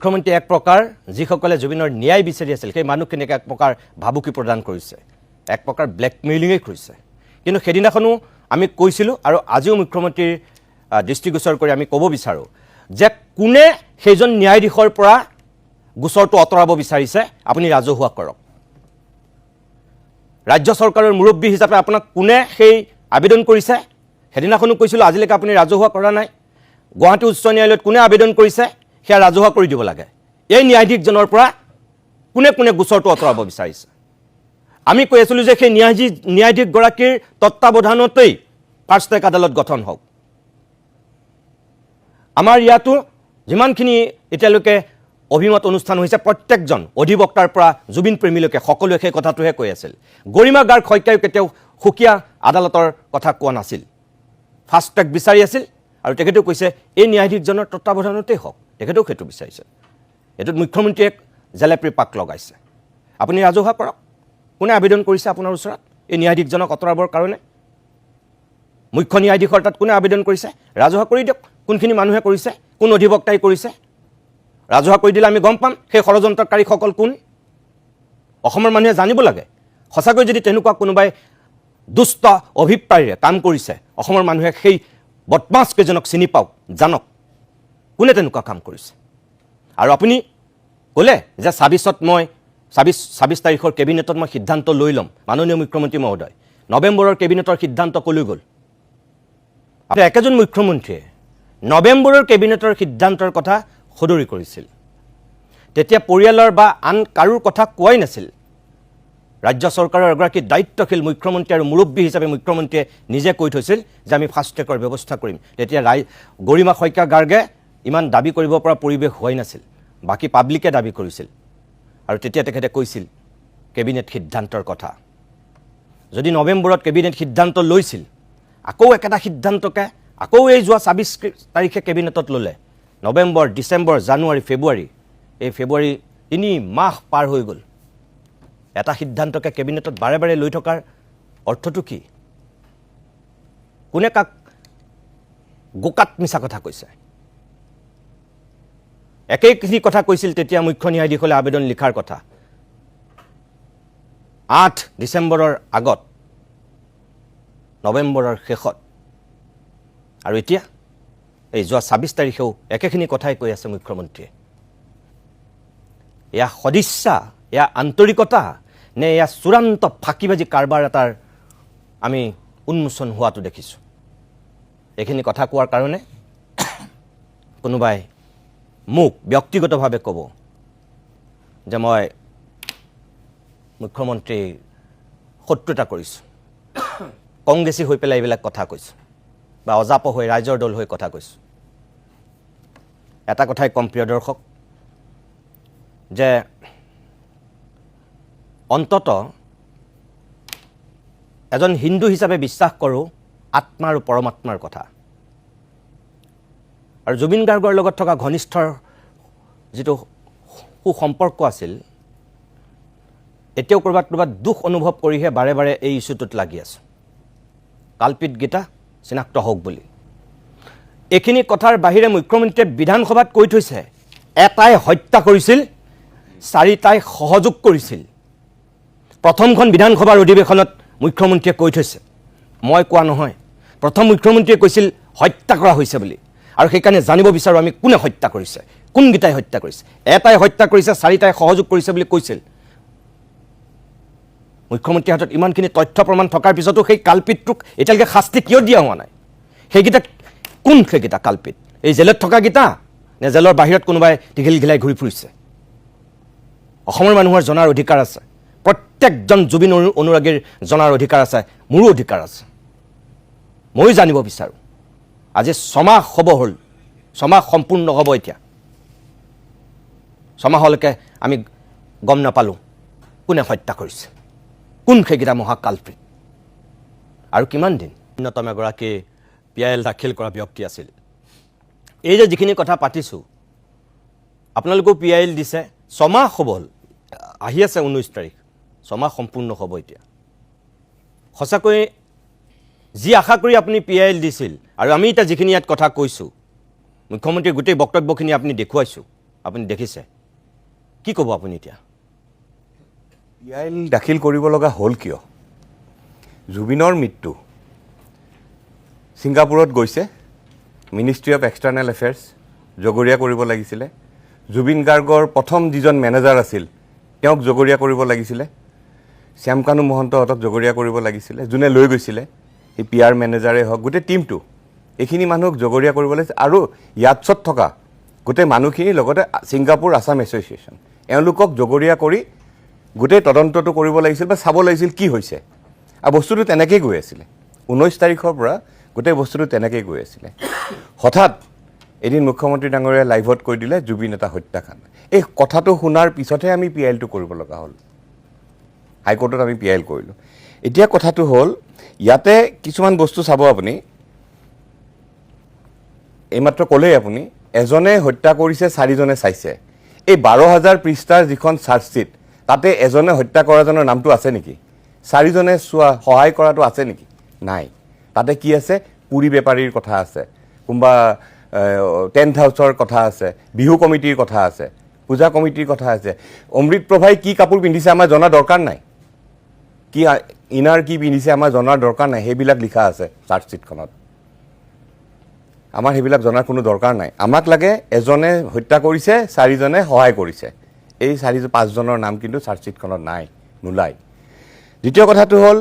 মুখ্যমন্ত্ৰী এক প্ৰকাৰ যিসকলে জুবিনৰ ন্যায় বিচাৰি আছিল সেই মানুহখিনিক এক প্ৰকাৰ ভাবুকি প্ৰদান কৰিছে এক প্ৰকাৰ ব্লেকমেইলিঙে কৰিছে কিন্তু সেদিনাখনো আমি কৈছিলোঁ আৰু আজিও মুখ্যমন্ত্ৰীৰ দৃষ্টিগোচৰ কৰি আমি ক'ব বিচাৰোঁ যে কোনে সেইজন ন্যায়াধীশৰ পৰা গোচৰটো অতৰাব বিচাৰিছে আপুনি ৰাজহুৱা কৰক ৰাজ্য চৰকাৰৰ মুৰব্বী হিচাপে আপোনাক কোনে সেই আবেদন কৰিছে সেদিনাখনো কৈছিলোঁ আজিলৈকে আপুনি ৰাজহুৱা কৰা নাই গুৱাহাটী উচ্চ ন্যায়ালয়ত কোনে আবেদন কৰিছে সেয়া ৰাজহুৱা কৰি দিব লাগে এই ন্যায়াধীশজনৰ পৰা কোনে কোনে গোচৰটো অতৰাব বিচাৰিছে আমি কৈ আছিলোঁ যে সেই ন্যায়াধীশগৰাকীৰ তত্ত্বাৱধানতেই ফাৰ্ষ্ট ট্ৰেক আদালত গঠন হওক আমাৰ ইয়াতো যিমানখিনি এতিয়ালৈকে অভিমত অনুষ্ঠান হৈছে প্ৰত্যেকজন অধিবক্তাৰ পৰা জুবিন প্ৰেমীলৈকে সকলোৱে সেই কথাটোহে কৈ আছিল গৰিমা গাৰ্গ শইকীয়াই কেতিয়াও সুকীয়া আদালতৰ কথা কোৱা নাছিল ফাৰ্ষ্ট ট্ৰেক বিচাৰি আছিল আৰু তেখেতেও কৈছে এই ন্যায়াধীশজনৰ তত্ত্বাৱধানতেই হওক তেখেতেও সেইটো বিচাৰিছে এইটোত মুখ্যমন্ত্ৰীয়ে জেলেপৰি পাক লগাইছে আপুনি ৰাজহুৱা কৰক কোনে আবেদন কৰিছে আপোনাৰ ওচৰত এই ন্যায়াধীশজনক অতৰাবৰ কাৰণে মুখ্য ন্যায়াধীশৰ তাত কোনে আবেদন কৰিছে ৰাজহুৱা কৰি দিয়ক কোনখিনি মানুহে কৰিছে কোন অধিবক্তাই কৰিছে ৰাজহুৱা কৰি দিলে আমি গম পাম সেই ষড়যন্ত্ৰকাৰীসকল কোন অসমৰ মানুহে জানিব লাগে সঁচাকৈ যদি তেনেকুৱা কোনোবাই দুষ্ট অভিপ্ৰায়েৰে কাম কৰিছে অসমৰ মানুহে সেই বদমাছ কেইজনক চিনি পাওক জানক কোনে তেনেকুৱা কাম কৰিছে আৰু আপুনি ক'লে যে ২৬ তাৰিখৰ কেবিনেটত মই সিদ্ধান্ত লৈ ল'ম মাননীয় মুখ্যমন্ত্ৰী মহোদয় নৱেম্বৰৰ কেবিনেটৰ সিদ্ধান্ত কলৈ গ'ল আপুনি একেজন মুখ্যমন্ত্ৰীয়ে নৱেম্বৰৰ কেবিনেটৰ সিদ্ধান্তৰ কথা সদৰি কৰিছিল তেতিয়া পৰিয়ালৰ বা আন কাৰোৰ কথা কোৱাই নাছিল ৰাজ্য চৰকাৰৰ এগৰাকী দায়িত্বশীল মুখ্যমন্ত্ৰী আৰু মুৰব্বী হিচাপে মুখ্যমন্ত্ৰীয়ে নিজে কৈ থৈছিল যে আমি ফাৰ্ষ্ট ট্ৰেকৰ ব্যৱস্থা কৰিম তেতিয়া গৰিমা শইকীয়া গাৰ্গে ইমান দাবী কৰিব পৰা পৰিৱেশ হোৱাই নাছিল বাকী পাব্লিকে দাবী কৰিছিল আৰু তেতিয়া তেখেতে কৈছিল কেবিনেট সিদ্ধান্তৰ কথা যদি নৱেম্বৰত কেবিনেট সিদ্ধান্ত লৈছিল আকৌ একেটা সিদ্ধান্তকে আকৌ এই যোৱা ২৬ তাৰিখে কেবিনেটত ল'লে নৱেম্বৰ ডিচেম্বৰ জানুৱাৰী ফেব্ৰুৱাৰী এই ফেব্ৰুৱাৰী ৩ মাহ পাৰ হৈ গ'ল এটা সিদ্ধান্তকে কেবিনেটত বাৰে বাৰে লৈ থকাৰ অৰ্থটো কি কোনে কাক গোকাত মিছা কথা কৈছে একেখিনি কথা কৈছিল তেতিয়া মুখ্য ন্যায়াধীশলে আবেদন লিখাৰ কথা ৮ ডিচেম্বৰৰ আগত নৱেম্বৰৰ শেষত আৰু এতিয়া এই যোৱা ২৬ তাৰিখেও একেখিনি কথাই কৈ আছে মুখ্যমন্ত্ৰীয়ে এয়া সদিচ্ছা এয়া আন্তৰিকতা নে এয়া চূড়ান্ত ফাঁকিবাজি কাৰবাৰ এটাৰ আমি উন্মোচন হোৱাটো দেখিছোঁ এইখিনি কথা কোৱাৰ কাৰণে কোনোবাই মোক ব্যক্তিগতভাৱে ক'ব যে মই মুখ্যমন্ত্ৰী শত্ৰুতা কৰিছোঁ কংগ্ৰেছী হৈ পেলাই এইবিলাক কথা কৈছোঁ বা অজাপ হৈ ৰাইজৰ দল হৈ কথা কৈছোঁ এটা কথাই কম প্ৰিয় দৰ্শক যে অন্তত এজন হিন্দু হিচাপে বিশ্বাস কৰোঁ আত্মা আৰু পৰমাত্মাৰ কথা আৰু জুবিন গাৰ্গৰ লগত থকা ঘনিষ্ঠৰ যিটো সুসম্পৰ্ক আছিল এতিয়াও ক'ৰবাত দুখ অনুভৱ কৰিহে বাৰে বাৰে এই ইছ্যুটোত লাগি আছোঁ কালপিতগীতা চিনাক্ত হওক বুলি এইখিনি কথাৰ বাহিৰে মুখ্যমন্ত্ৰীয়ে বিধানসভাত কৈ থৈছে এটাই হত্যা কৰিছিল ৪টাই সহযোগ কৰিছিল প্ৰথমখন বিধানসভাৰ অধিৱেশনত মুখ্যমন্ত্ৰীয়ে কৈ থৈছে মই কোৱা নহয় প্ৰথম মুখ্যমন্ত্ৰীয়ে কৈছিল হত্যা কৰা হৈছে বুলি আৰু সেইকাৰণে জানিব বিচাৰোঁ আমি কোনে হত্যা কৰিছে কোনগীতাই হত্যা কৰিছে এটাই হত্যা কৰিছে ৪টাই সহযোগ কৰিছে বুলি কৈছিল মুখ্যমন্ত্ৰীৰ হাতত ইমানখিনি তথ্য প্ৰমাণ থকাৰ পিছতো সেই কালপিতটোক এতিয়ালৈকে শাস্তি কিয় দিয়া হোৱা নাই সেইকেইটা কোন সেইকেইটা কালপিত এই জেলত থকা গীতা নে জেলৰ বাহিৰত কোনোবাই টিঘিল ঘিলাই ঘূৰি ফুৰিছে অসমৰ মানুহৰ জনাৰ অধিকাৰ আছে প্ৰত্যেকজন জুবিন অনুৰাগীৰ জনাৰ অধিকাৰ আছে মোৰো অধিকাৰ আছে মই জানিব বিচাৰোঁ আজি ৬ মাহ হ'ব হ'ল ৬ মাহ সম্পূৰ্ণ হ'ব এতিয়া ৬ মাহলৈকে আমি গম নাপালোঁ কোনে হত্যা কৰিছে কোন সেইকেইটা মহাকালপিত আৰু কিমান দিন অন্যতম এগৰাকী PIL দাখিল কৰা ব্যক্তি আছিল এই যে যিখিনি কথা পাতিছোঁ আপোনালোকেও PIL দিছে ৬ মাহ হ'ব হ'ল আহি আছে ১৯ তাৰিখ ৬ মাহ সম্পূৰ্ণ হ'ব এতিয়া সঁচাকৈ যি আশা কৰি আপুনি PIL দিছিল আৰু আমি এতিয়া যিখিনি ইয়াত কথা কৈছোঁ মুখ্যমন্ত্ৰীৰ গোটেই বক্তব্যখিনি আপুনি দেখুৱাইছোঁ আপুনি দেখিছে কি ক'ব আপুনি এতিয়া PIL দাখিল কৰিব লগা হ'ল কিয় জুবিনৰ মৃত্যু ছিংগাপুৰত গৈছে মিনিষ্ট্ৰী অফ এক্সটাৰ্নেল এফেয়াৰ্ছ জগৰীয়া কৰিব লাগিছিলে জুবিন গাৰ্গৰ প্ৰথম যিজন মেনেজাৰ আছিল তেওঁক জগৰীয়া কৰিব লাগিছিলে শ্যামকানু মহন্তহঁতক জগৰীয়া কৰিব লাগিছিলে যোনে লৈ গৈছিলে এই PR মেনেজাৰে হওক গোটেই টিমটো এইখিনি মানুহক জগৰীয়া কৰিব লাগিছিল আৰু ইয়াতছত থকা গোটেই মানুহখিনিৰ লগতে ছিংগাপুৰ আছাম এছ'চিয়েশ্যন এওঁলোকক জগৰীয়া কৰি গোটেই তদন্তটো কৰিব লাগিছিল বা চাব লাগিছিল কি হৈছে আৰু বস্তুটো তেনেকৈয়ে গৈ আছিলে 19 তাৰিখৰ পৰা গোটেই বস্তুটো তেনেকৈয়ে গৈ আছিলে হঠাৎ এদিন মুখ্যমন্ত্ৰী ডাঙৰীয়া লাইভত কৈ দিলে জুবিন এটা হত্যাকাণ্ড এই কথাটো শুনাৰ পিছতহে আমি PILটো কৰিব লগা হ'ল হাইকোৰ্টত আমি PIL কৰিলোঁ এতিয়া কথাটো হ'ল ইয়াতে কিছুমান বস্তু চাব আপুনি এইমাত্ৰ ক'লেই আপুনি এজনে হত্যা কৰিছে 4জনে চাইছে এই 12,000 পৃষ্ঠাৰ যিখন চাৰ্জশ্বীট তাতে এজনে হত্যা কৰাজনৰ নামটো আছে নেকি 4জনে চোৱা সহায় কৰাটো আছে নেকি নাই তাতে কি আছে পুৰি বেপাৰীৰ কথা আছে কোনোবা টেণ্ট হাউচৰ কথা আছে বিহু কমিটিৰ কথা আছে পূজা কমিটিৰ কথা আছে অমৃত প্ৰভাই কি কাপোৰ পিন্ধিছে আমাৰ জনা দৰকাৰ নাই কি ইনাৰ কি পিন্ধিছে আমাৰ জনাৰ দৰকাৰ নাই সেইবিলাক লিখা আছে চাৰ্জশ্বীটখনত আমাৰ সেইবিলাক জনাৰ কোনো দৰকাৰ নাই আমাক লাগে এজনে হত্যা কৰিছে 4জনে সহায় কৰিছে এই 4-5জনৰ নাম কিন্তু চাৰ্জশ্বীটখনত নাই নোলায় দ্বিতীয় কথাটো হ'ল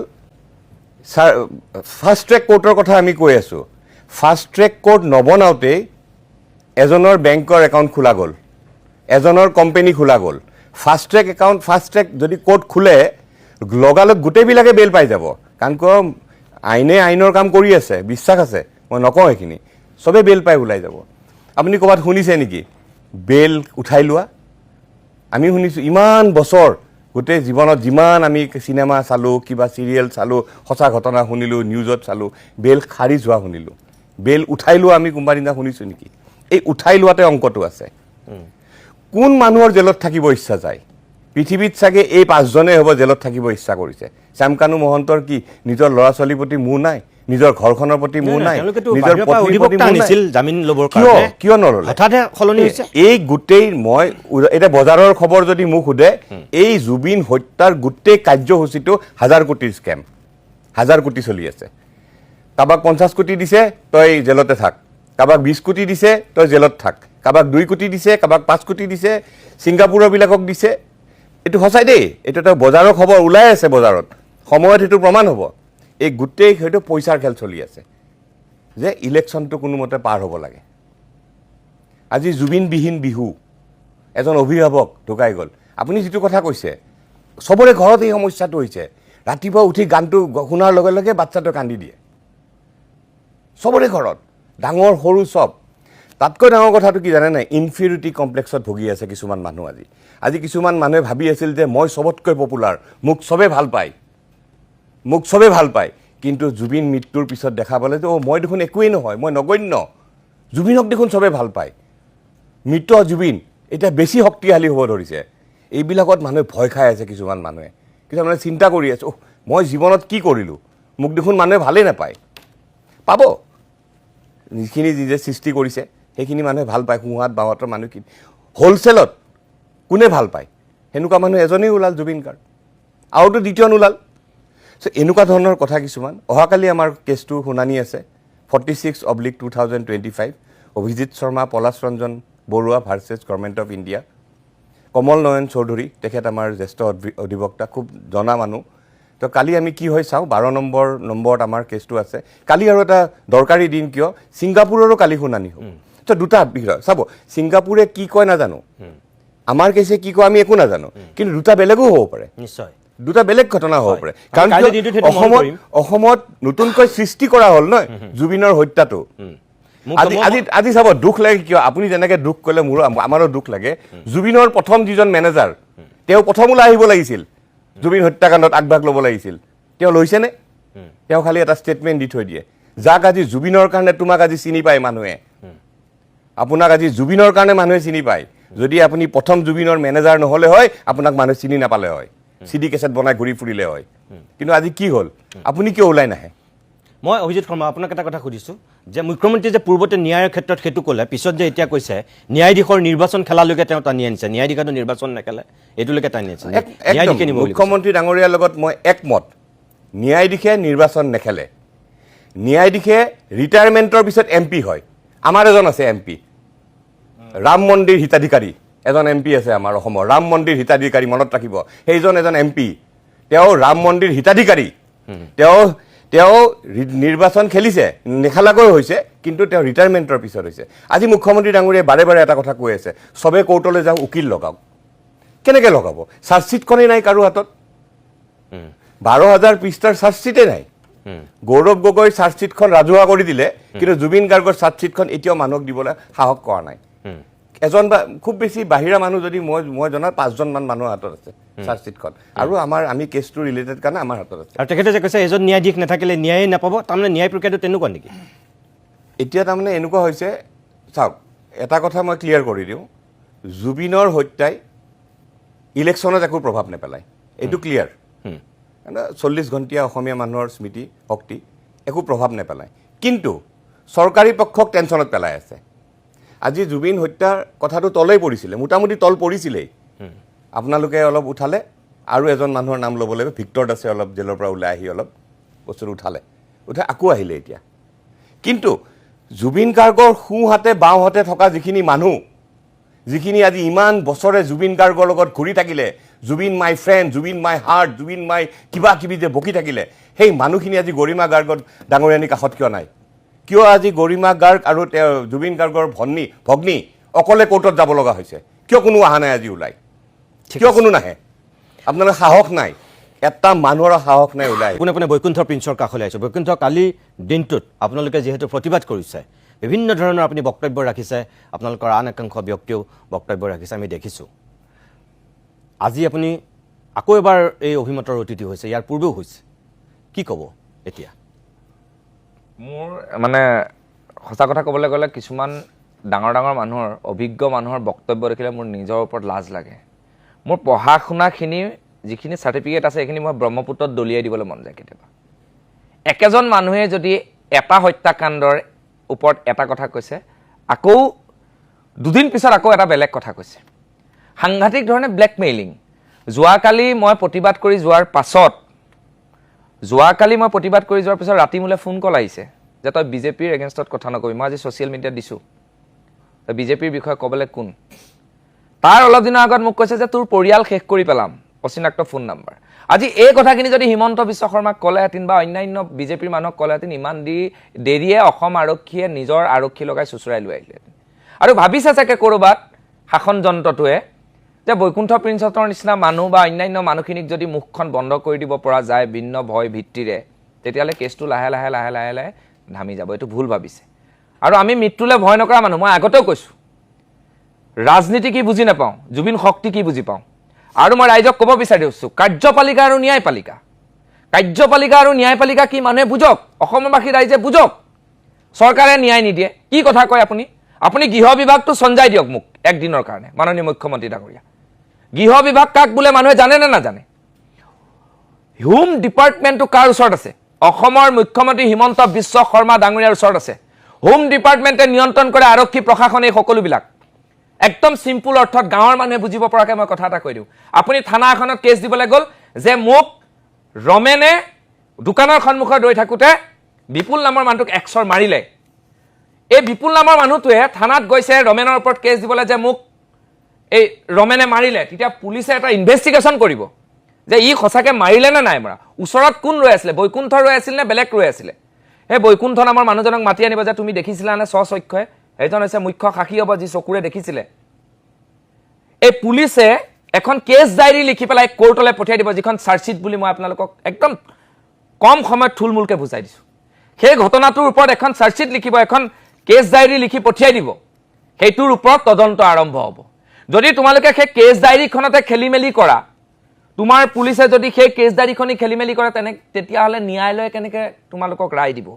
ফাষ্ট ট্ৰেক কোৰ্টৰ কথা আমি কৈ আছোঁ ফাষ্ট ট্ৰেক কোৰ্ট নবনাওঁতেই এজনৰ বেংকৰ একাউণ্ট খোলা গ'ল এজনৰ কোম্পানী খোলা গ'ল ফাষ্ট ট্ৰেক যদি কোৰ্ট খোলে লগালগ গোটেইবিলাকে বেল পাই যাব কাৰণ কিয় আইনে আইনৰ কাম কৰি আছে বিশ্বাস আছে মই নকওঁ সেইখিনি চবেই বেল পাই ওলাই যাব আপুনি ক'ৰবাত শুনিছে নেকি বেল উঠাই লোৱা আমি শুনিছোঁ ইমান বছৰ গোটেই জীৱনত যিমান আমি চিনেমা চালোঁ কিবা চিৰিয়েল চালোঁ সঁচা ঘটনা শুনিলোঁ নিউজত চালোঁ বেল খাৰিজ হোৱা শুনিলোঁ বেল উঠাই লোৱা আমি কোনোবা দিনা শুনিছোঁ নেকি এই উঠাই লোৱাতে অংকটো আছে কোন মানুহৰ জেলত থাকিব ইচ্ছা যায় পৃথিৱীত চাগে এই 5জনে হ'ব জেলত থাকিব ইচ্ছা কৰিছে শ্যামকানু মহন্তৰ কি নিজৰ ল'ৰা ছোৱালীৰ প্ৰতি মোহ নাই নিজৰ ঘৰখনৰ প্ৰতি মোহ নাই নিজৰ পত্নীৰ প্ৰতি মোহ নাই জামিন ল'বৰ কাৰণে কিয় নল'লে হঠাতে সলনি হৈছে এই গোটেই মই এটা বজাৰৰ খবৰ যদি মোক সোধে এই জুবিন হত্যাৰ গোটেই কাৰ্যসূচীটো 1000 কোটিৰ স্কেম 1000 কোটি চলি আছে কাৰোবাক 50 কোটি দিছে তই জেলতে থাক কাৰোবাক 20 কোটি দিছে তই জেলত থাক কাৰোবাক 2 কোটি দিছে কাৰোবাক 5 কোটি দিছে ছিংগাপুৰৰ বিলাকক দিছে এইটো সঁচাই দেই এইটো এটা বজাৰৰ খবৰ ওলাই আছে বজাৰত সময়ত সেইটো প্ৰমাণ হ'ব এই গোটেই সেইটো পইচাৰ খেল চলি আছে যে ইলেকশ্যনটো কোনোমতে পাৰ হ'ব লাগে আজি জুবিনবিহীন বিহু এজন অভিভাৱক ঢুকাই গ'ল আপুনি যিটো কথা কৈছে চবৰে ঘৰত এই সমস্যাটো হৈছে ৰাতিপুৱা উঠি গানটো শুনাৰ লগে লগে বাচ্চাটো কান্দি দিয়ে চবৰে ঘৰত ডাঙৰ সৰু চব তাতকৈ ডাঙৰ কথাটো কি জানে নাই ইনফিৰিটি কমপ্লেক্সত ভুগি আছে কিছুমান মানুহ আজি কিছুমান মানুহে ভাবি আছিল যে মই চবতকৈ পপুলাৰ মোক চবে ভাল পায় কিন্তু জুবিন মৃত্যুৰ পিছত দেখা পালে যে মই দেখোন একোৱেই নহয় মই নগণ্য জুবিনক দেখোন চবে ভাল পায় মৃত জুবিন এতিয়া বেছি শক্তিশালী হ'ব ধৰিছে এইবিলাকত মানুহে ভয় খাই আছে কিছুমান মানুহে চিন্তা কৰি আছে মই জীৱনত কি কৰিলোঁ মোক দেখোন মানুহে ভালেই নাপায় পাব যিখিনি নিজে সৃষ্টি কৰিছে সেইখিনি মানুহে ভাল পায় সোঁহাত বাহঁতৰ মানুহখিনি হোলচেলত কোনে ভাল পায় সেনেকুৱা মানুহ এজনেই ওলাল জুবিন গাৰ্গ আৰুতো দ্বিতীয় নোলাল এনেকুৱা ধৰণৰ কথা কিছুমান অহাকালি আমাৰ কেছটো শুনানি আছে 46/2025 Abhijit Sharma Palash Ranjan Baruah versus government of India Kamal Nayan Choudhury তেখেত আমাৰ জ্যেষ্ঠ অধিবক্তা খুব জনা মানুহ তো কালি আমি কি হয় চাওঁ 12 নম্বৰত আমাৰ কেছটো আছে কালি আৰু এটা দৰকাৰী দিন কিয় ছিংগাপুৰৰো কালি শুনানি হ'ব তো দুটা বিষয় চাব ছিংগাপুৰে কি কয় নাজানো আমাৰ কেছে কি কয় আমি একো নাজানো কিন্তু দুটা বেলেগো হ'ব পাৰে নিশ্চয় দুটা বেলেগ ঘটনা হ'ব পাৰে কাৰণ অসমত নতুনকৈ সৃষ্টি কৰা হ'ল নহয় জুবিনৰ হত্যাটো আজি চাব দুখ লাগে কিয় আপুনি যেনেকৈ দুখ ক'লে মোৰো আমাৰো দুখ লাগে জুবিনৰ প্ৰথম যিজন মেনেজাৰ তেওঁ প্ৰথম ওলাই আহিব লাগিছিল জুবিন হত্যাকাণ্ডত আগভাগ ল'ব লাগিছিল তেওঁ লৈছেনে তেওঁ খালি এটা ষ্টেটমেণ্ট দি থৈ দিয়ে যাক আজি জুবিনৰ কাৰণে তোমাক আজি চিনি পায় মানুহে আপোনাক আজি জুবিনৰ কাৰণে মানুহে চিনি পায় যদি আপুনি প্ৰথম জুবিনৰ মেনেজাৰ নহ'লে হয় আপোনাক মানুহে চিনি নাপালে হয় চিডি কেছেট বনাই ঘূৰি ফুৰিলে হয় কিন্তু আজি কি হ'ল আপুনি কিয় ওলাই নাহে মই অভিজিৎ শৰ্মা আপোনাক এটা কথা সুধিছোঁ যে মুখ্যমন্ত্ৰী যে পূৰ্বতে ন্যায়ৰ ক্ষেত্ৰত সেইটো ক'লে পিছত যে এতিয়া কৈছে ন্যায়াধীশৰ নিৰ্বাচন খেলালৈকে তেওঁ টানি আনিছে ন্যায়াধীশে নিৰ্বাচন নেখেলে এইটোলৈকে টানি আনিছে ন্যায়াধীশে নিব মুখ্যমন্ত্ৰী ডাঙৰীয়াৰ লগত মই একমত ন্যায়াধীশে নিৰ্বাচন নেখেলে ন্যায়াধীশে ৰিটায়াৰমেণ্টৰ পিছত এমপি হয় আমাৰ এজন আছে এমপি ৰাম মন্দিৰ হিতাধিকাৰী এজন এমপি আছে আমাৰ অসমৰ ৰাম মন্দিৰ হিতাধিকাৰী মনত ৰাখিব সেইজন এজন এমপি তেওঁ ৰাম মন্দিৰ হিতাধিকাৰী তেওঁ নিৰ্বাচন খেলিছে নেখেলাকৈ হৈছে কিন্তু তেওঁ ৰিটায়াৰমেণ্টৰ পিছত হৈছে আজি মুখ্যমন্ত্ৰী ডাঙৰীয়াই বাৰে বাৰে এটা কথা কৈ আছে সবে কোৰ্টলৈ যাওক উকিল লগাওক কেনেকৈ লগাব চাৰ্জশ্বিটখনেই নাই কাৰো হাতত 12,000 পৃষ্ঠাৰ চাৰ্জশ্বিটেই নাই গৌৰৱ গগৈৰ চাৰ্জশ্বিটখন ৰাজহুৱা কৰি দিলে কিন্তু জুবিন গাৰ্গৰ চাৰ্জশ্বিটখন এতিয়াও মানুহক দিবলৈ সাহস কৰা নাই এজন বা খুব বেছি বাহিৰা মানুহ যদি মই জনাত 5জনমান মানুহৰ হাতত আছে চাৰ্জশ্বিটখন আৰু আমি কেছটো ৰিলেটেড কাৰণে আমাৰ হাতত আছে আৰু তেখেতে যে কৈছে এজন ন্যায়াধীশ নাথাকিলে ন্যায় নাপাব তাৰমানে ন্যায় প্ৰক্ৰিয়াটো তেনেকুৱা নেকি এতিয়া তাৰমানে এনেকুৱা হৈছে চাওক এটা কথা মই ক্লিয়াৰ কৰি দিওঁ জুবিনৰ হত্যাই ইলেকশ্যনত একো প্ৰভাৱ নেপেলায় এইটো ক্লিয়াৰ 40 ঘণ্টীয়া অসমীয়া মানুহৰ স্মৃতি শক্তি একো প্ৰভাৱ নেপেলায় কিন্তু চৰকাৰী পক্ষক টেনশ্যনত পেলাই আছে আজি জুবিন হত্যাৰ কথাটো তলেই পৰিছিলে মোটামুটি তল পৰিছিলেই আপোনালোকে অলপ উঠালে আৰু এজন মানুহৰ নাম ল'ব লাগিব ভিক্টৰ দাসে অলপ জেলৰ পৰা ওলাই আহি অলপ বস্তুটো উঠাই আকৌ আহিলে এতিয়া কিন্তু জুবিন গাৰ্গৰ সোঁহাতে বাওঁহাতে থকা যিখিনি মানুহ যিখিনি আজি ইমান বছৰে জুবিন গাৰ্গৰ লগত ঘূৰি থাকিলে Zubeen my friend Zubeen my heart Zubeen my কিবা কিবি যে বকি থাকিলে সেই মানুহখিনি আজি গৰিমা গাৰ্গৰ ডাঙৰীয়ানী কাষত কিয় নাই কিয় আজি গৰিমা গাৰ্গ আৰু জুবিন গাৰ্গৰ ভগ্নী অকলে কোৰ্টত যাব লগা হৈছে কিয় কোনো অহা নাই আজি ওলাই কিয় কোনো নাহে আপোনালোকৰ সাহস নাই এটা মানুহৰ সাহস নাই ওলাই পোনে বৈকুণ্ঠ প্ৰিন্সৰ কাষলৈ আহিছে বৈকুণ্ঠ কালি দিনটোত আপোনালোকে যিহেতু প্ৰতিবাদ কৰিছে বিভিন্ন ধৰণৰ আপুনি বক্তব্য ৰাখিছে আপোনালোকৰ আন একাংশ ব্যক্তিও বক্তব্য ৰাখিছে আমি দেখিছোঁ আজি আপুনি আকৌ এবাৰ এই অভিমতৰ অতিথি হৈছে ইয়াৰ পূৰ্বেও হৈছে কি ক'ব এতিয়া মোৰ মানে সঁচা কথা ক'বলৈ গ'লে কিছুমান ডাঙৰ মানুহৰ অভিজ্ঞ মানুহৰ বক্তব্য দেখিলে মোৰ নিজৰ ওপৰত লাজ লাগে মোৰ পঢ়া শুনাখিনি যিখিনি চাৰ্টিফিকেট আছে সেইখিনি মই ব্ৰহ্মপুত্ৰত দলিয়াই দিবলৈ মন যায় কেতিয়াবা একেজন মানুহে যদি এটা হত্যাকাণ্ডৰ ওপৰত এটা কথা কৈছে আকৌ দুদিন পিছত আকৌ এটা বেলেগ কথা কৈছে সাংঘাতিক ধৰণে ব্লেকমেইলিং যোৱাকালি মই প্ৰতিবাদ কৰি যোৱাৰ পিছত ৰাতি মোলৈ ফোন কল আহিছে যে তই বিজেপিৰ এগেইনষ্টত কথা নকবি মই আজি ছ'চিয়েল মিডিয়াত দিছোঁ তই বিজেপিৰ বিষয়ে ক'বলৈ কোন তাৰ অলপ দিনৰ আগত মোক কৈছে যে তোৰ পৰিয়াল শেষ কৰি পেলাম অচিনাক্ত ফোন নাম্বাৰ আজি এই কথাখিনি যদি হিমন্ত বিশ্ব শৰ্মাক ক'লেহেঁতেন বা অন্যান্য বিজেপিৰ মানুহক ক'লেহেঁতেন ইমান দেৰিয়ে অসম আৰক্ষীয়ে নিজৰ আৰক্ষী লগাই চুচুৰাই লৈ আহিলেহেঁতেন আৰু ভাবিছে চাগে ক'ৰবাত শাসন যন্ত্ৰটোৱে যে বৈকুণ্ঠ প্ৰিন্সহঁতৰ নিচিনা মানুহ বা অন্যান্য মানুহখিনিক যদি মুখখন বন্ধ কৰি দিব পৰা যায় ভিন্ন ভয় ভিত্তিৰে তেতিয়াহ'লে কেছটো লাহে লাহে ধামি যাব এইটো ভুল ভাবিছে আৰু আমি মৃত্যুলৈ ভয় নকৰা মানুহ মই আগতেও কৈছোঁ ৰাজনীতি কি বুজি নাপাওঁ জুবিন শক্তি কি বুজি পাওঁ আৰু মই ৰাইজক ক'ব বিচাৰিছোঁ কাৰ্যপালিকা আৰু ন্যায়পালিকা কি মানুহে বুজক অসমবাসী ৰাইজে বুজক চৰকাৰে ন্যায় নিদিয়ে কি কথা কয় আপুনি গৃহ বিভাগটো চঞ্জাই দিয়ক মোক একদিনৰ কাৰণে মাননীয় মুখ্যমন্ত্ৰী ডাঙৰীয়া গৃহ বিভাগ কাক বোলে মানুহে জানে নে নাজানে হোম ডিপাৰ্টমেণ্টটো কাৰ ওচৰত আছে অসমৰ মুখ্যমন্ত্ৰী হিমন্ত বিশ্ব শৰ্মা ডাঙৰীয়াৰ ওচৰত আছে হোম ডিপাৰ্টমেণ্টে নিয়ন্ত্ৰণ কৰে আৰক্ষী প্ৰশাসন এই সকলোবিলাক একদম সিম্পল অৰ্থত গাঁৱৰ মানুহে বুজিব পৰাকৈ মই কথা এটা কৈ দিওঁ আপুনি থানা এখনত কেছ দিবলৈ গ'ল যে মোক ৰমেনে দোকানৰ সন্মুখত ৰৈ থাকোঁতে বিপুল নামৰ মানুহটোক এক্সৰ মাৰিলে এই বিপুল নামৰ মানুহটোৱে থানাত গৈছে ৰমেনৰ ওপৰত কেছ দিবলৈ যে মোক এই ৰমেনে মাৰিলে তেতিয়া পুলিচে এটা ইনভেষ্টিগেশ্যন কৰিব যে ই সঁচাকৈ মাৰিলে নে নাই মৰা ওচৰত কোন ৰৈ আছিলে বৈকুণ্ঠ ৰৈ আছিল নে বেলেগ ৰৈ আছিলে সেই বৈকুণ্ঠ নামৰ মানুহজনক মাতি আনিব যে তুমি দেখিছিলানে স্বচক্ষে এইজন হৈছে মুখ্য সাক্ষী হ'ব যি চকুৰে দেখিছিলে এই পুলিচে এখন কেছ ডায়েৰী লিখি পেলাই কোৰ্টলৈ পঠিয়াই দিব যিখন চাৰ্জশ্বিট বুলি মই আপোনালোকক একদম কম সময়ত থুলমূলকৈ বুজাই দিছোঁ সেই ঘটনাটোৰ ওপৰত এখন চাৰ্জশ্বিট লিখিব এখন কেছ ডায়েৰী লিখি পঠিয়াই দিব সেইটোৰ ওপৰত তদন্ত আৰম্ভ হ'ব যদি তোমালোকে সেই কেছ ডায়েৰীখনতে খেলি মেলি কৰা তোমাৰ পুলিচে যদি সেই কেছ ডায়েৰীখনি খেলি মেলি কৰে তেতিয়াহ'লে ন্যায়ালয়ে কেনেকৈ তোমালোকক ৰায় দিব